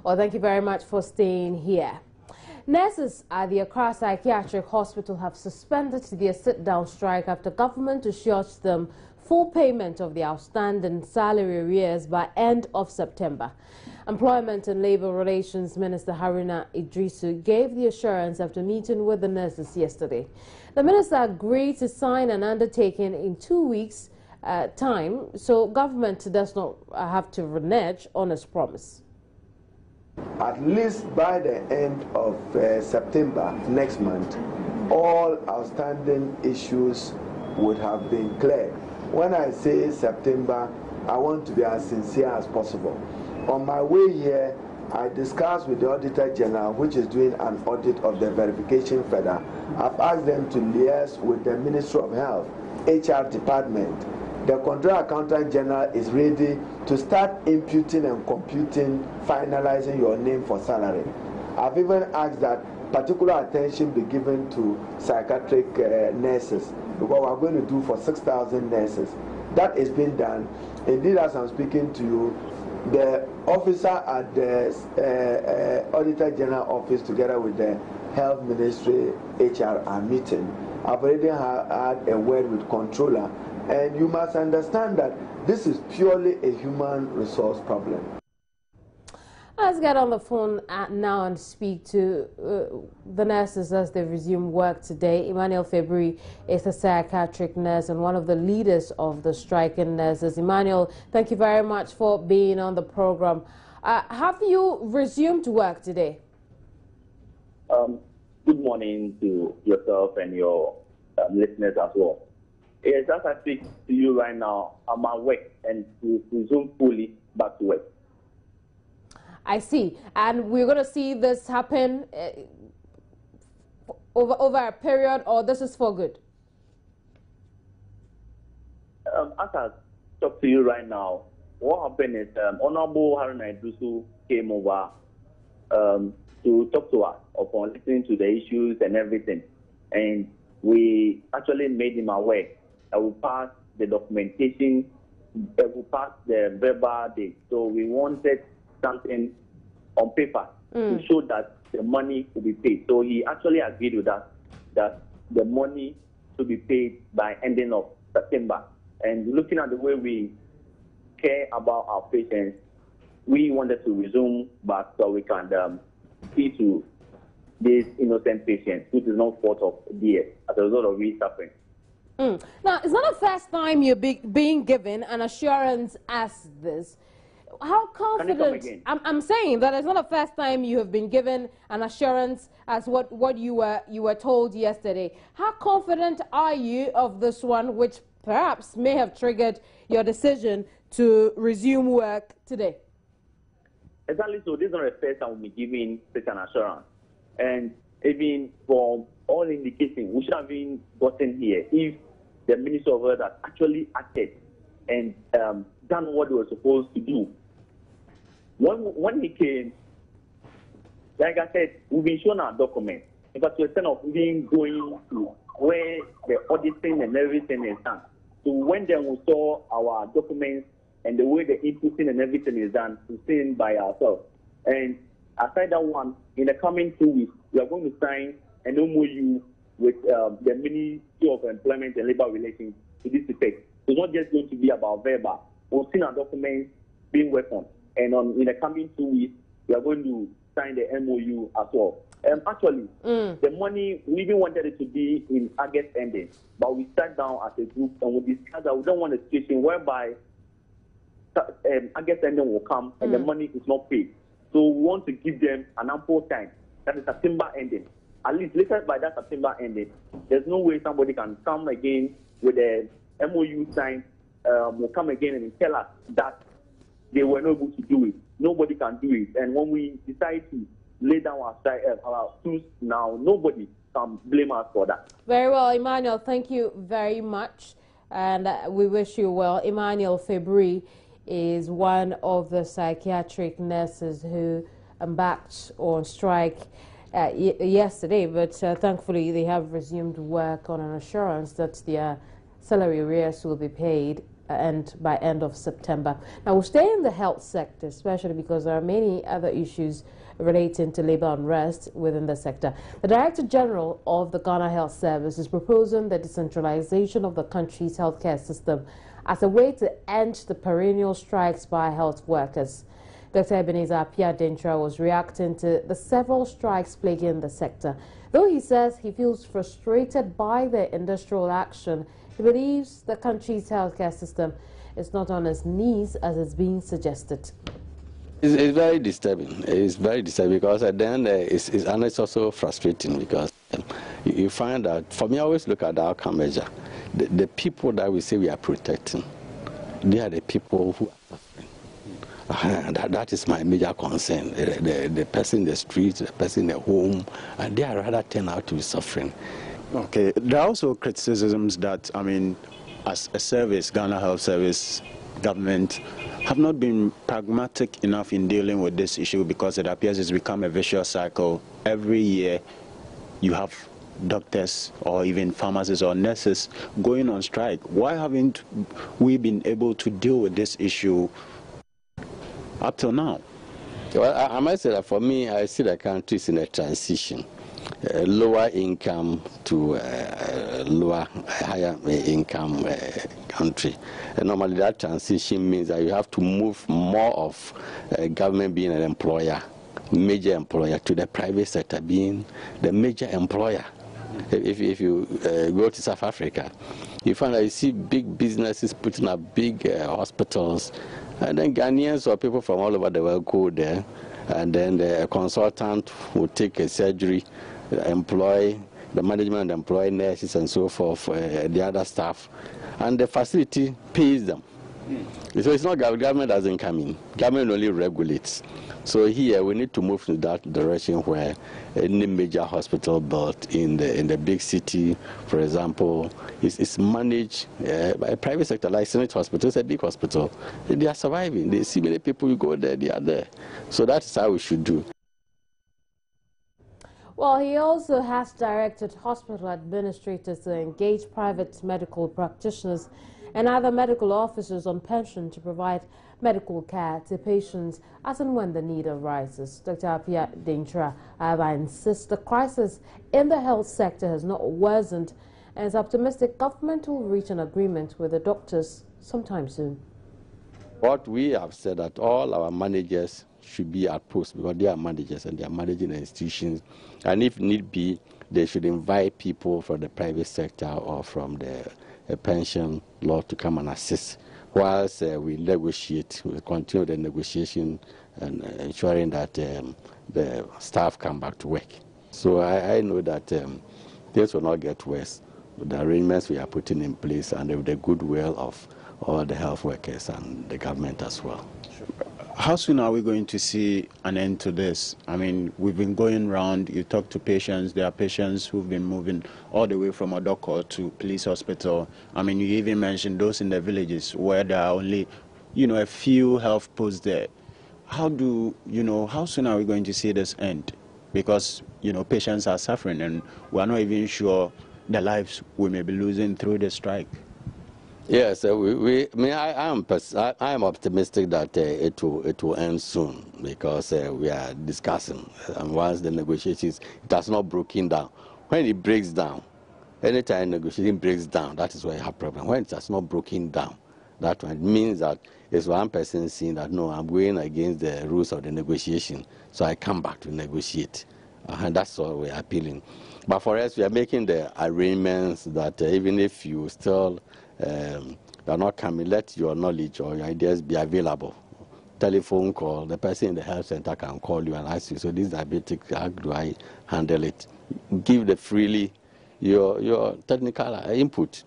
Well, thank you very mumuch for staying here. Nurses at the Accra Psychiatric Hospital have suspended their sit-down strike after government assures them full payment of the outstanding salary arrears by end of September. Employment and Labour Relations Minister Haruna Idrisu gave the assurance after meeting with the nurses yesterday. The minister agreed to sign an undertaking in 2 weeks' time, so government does not have to renege on its promise. At least by the end of September next month, all outstanding issues would have been cleared. When I say September, I want to be as sincere as possible. On my way here, I discussed with the Auditor General, which is doing an audit of the verification further. I've asked them to liaise with the Ministry of Health, HR department. The Controller Accountant General is ready to start imputing and computing, finalizing your name for salary. I've even asked that particular attention be given to psychiatric nurses, because we're going to do for 6,000 nurses. That is being done. Indeed, as I'm speaking to you, the officer at the Auditor General office together with the Health Ministry HR are meeting. I've already had a word with Controller, and you must understand that this is purely a human resource problem. Let's get on the phone now and speak to the nurses as they resume work today. Emmanuel February is a psychiatric nurse and one of the leaders of the striking nurses. Emmanuel, thank you very much for being on the program. Have you resumed work today? Good morning to yourself and your listeners as well. Yes, as I speak to you right now, I'm at work and to resume fully back to work. I see. And we're going to see this happen over a period, or this is for good? As I talk to you right now, what happened is Honorable Haruna Idrisu came over to talk to us upon listening to the issues and everything. And we actually made him aware that we passed the documentation, that we passed the verbal date. So we wanted something on paper to show that the money will be paid. So he actually agreed with us that the money should be paid by ending of September. And looking at the way we care about our patients, we wanted to resume back so we can see to these innocent patients, which is not fault of DS as a result of we suffering. Now, it's not the first time you're being given an assurance as this. How confident? I'm saying that it's not the first time you have been given an assurance as what you were told yesterday. How confident are you of this one, which perhaps may have triggered your decision to resume work today? Exactly. So this is not the first time we'll be giving such an assurance, and even from all indications, we should have been gotten here if the Minister of Health has actually acted and done what they were supposed to do. When he came, like I said, we've been shown our documents. In fact, to the extent of being going to where the auditing and everything is done. So when then we saw our documents and the way the inputting and everything is done, we've seen by ourselves. And aside that one, in the coming 2 weeks, we are going to sign an MOU with the Ministry of Employment and Labour Relations to this effect. It's not just going to be about verbal. We've seen our documents being worked on. And in the coming 2 weeks, we are going to sign the MOU as well. Actually, the money, we even wanted it to be in August ending, but we sat down as a group and we discussed that we don't want a situation whereby August ending will come and the money is not paid. So we want to give them an ample time, that is September ending. At least later by that September ending, there's no way somebody can come again with a MOU signed, will come again and tell us that they were not able to do it. Nobody can do it. And when we decide to lay down our tools now, nobody can blame us for that. Very well, Emmanuel, thank you very much. And we wish you well. Emmanuel February is one of the psychiatric nurses who embarked on strike yesterday, but thankfully they have resumed work on an assurance that their salary arrears will be paid end by end of September. Now, we'll stay in the health sector, especially because there are many other issues relating to labor unrest within the sector. The Director General of the Ghana Health Service is proposing the decentralization of the country's healthcare system as a way to end the perennial strikes by health workers. Dr. Ebenezer Appiah-Dentra was reacting to the several strikes plaguing the sector. Though he says he feels frustrated by the industrial action, he believes the country's healthcare system is not on its knees as is being suggested. It's very disturbing. It's very disturbing because at the end it's also frustrating because you find that, for me, I always look at the outcome measure. The people that we say we are protecting, they are the people who are suffering. That is my major concern. The person in the street, the person in the home, and they are rather turn out to be suffering. Okay, there are also criticisms that, I mean, as a service, Ghana Health Service, government, have not been pragmatic enough in dealing with this issue because it appears it's become a vicious cycle. Every year you have doctors or even pharmacists or nurses going on strike. Why haven't we been able to deal with this issue up till now? Well, I might say that for me, I see the country is in a transition. Lower income to higher income country. And normally that transition means that you have to move more of government being an employer, major employer, to the private sector being the major employer. If you go to South Africa, you find that you see big businesses putting up big hospitals, and then Ghanaians or people from all over the world go there, and then the consultant will take a surgery, employ the management, employ nurses and so forth, the other staff, and the facility pays them. So it's not government doesn't come in, government only regulates. So here we need to move in that direction where any major hospital built in the big city, for example, is managed by a private sector, like Senate Hospital. It's a big hospital. They are surviving. They see many people, you go there, they are there. So that's how we should do. Well, he also has directed hospital administrators to engage private medical practitioners and other medical officers on pension to provide medical care to patients as and when the need arises. Dr. Appiah-Dentra, however, insists the crisis in the health sector has not worsened and is optimistic government will reach an agreement with the doctors sometime soon. What we have said that all our managers should be at post because they are managers and they are managing the institutions, and if need be, they should invite people from the private sector or from the pension law to come and assist whilst we negotiate. We continue the negotiation and ensuring that the staff come back to work. So I know that this will not get worse. The arrangements we are putting in place and with the goodwill of all the health workers and the government as well. How soon are we going to see an end to this? I mean, we've been going around, you talk to patients, there are patients who've been moving all the way from Odoko to police hospital. I mean, you even mentioned those in the villages where there are only, a few health posts there. How soon are we going to see this end? Because, patients are suffering and we're not even sure the lives we may be losing through the strike. Yes, I am optimistic that it will end soon because we are discussing, and once the negotiations, it has not broken down. When it breaks down, anytime negotiating breaks down, that is where you have problem. When it has not broken down, that one means that it's one person saying that no, I'm going against the rules of the negotiation, so I come back to negotiate, and that's all we are appealing. But for us, we are making the arrangements that even if you still you are not coming, let your knowledge or your ideas be available. Telephone call, the person in the health center can call you and ask you, so this is diabetic, how do I handle it? Give the freely your technical input.